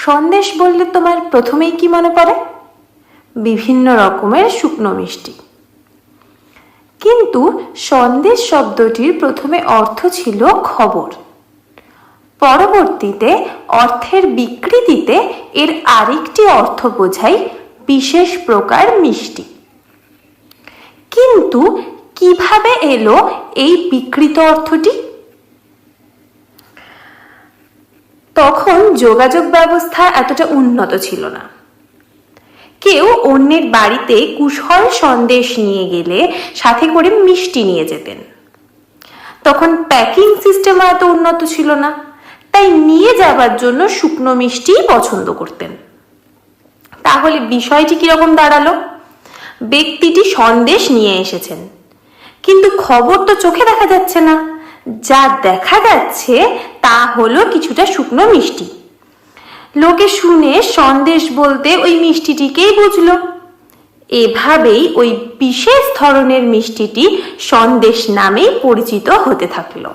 সন্দেশ বললে তোমার প্রথমেই কি মনে পড়ে? বিভিন্ন রকমের শুকনো মিষ্টি। কিন্তু সন্দেশ শব্দটির প্রথমে অর্থ ছিল খবর। পরবর্তীতে অর্থের বিকৃতিতে এর আরেকটি অর্থ বোঝায় বিশেষ প্রকার মিষ্টি। কিন্তু কিভাবে এলো এই বিকৃত অর্থটি? তখন যোগাযোগ ব্যবস্থা এতটা উন্নত ছিল না। কেউ অন্যের বাড়িতে কুশল সন্দেশ নিয়ে গেলে সাথে করে মিষ্টি নিয়ে যেতেন। তখন প্যাকিং সিস্টেম এত উন্নত ছিল না, তাই নিয়ে যাবার জন্য শুকনো মিষ্টিই পছন্দ করতেন। তাহলে বিষয়টি কিরকম দাঁড়ালো? ব্যক্তিটি সন্দেশ নিয়ে এসেছেন, কিন্তু খবর তো চোখে দেখা যাচ্ছে না। যা দেখা যাচ্ছে তা হলো কিছুটা শুকনো মিষ্টি। লোকে শুনে সন্দেশ বলতে ওই মিষ্টিটিকেই বুঝলো। এভাবেই ওই বিশেষ ধরনের মিষ্টিটি সন্দেশ নামেই পরিচিত হতে থাকলো।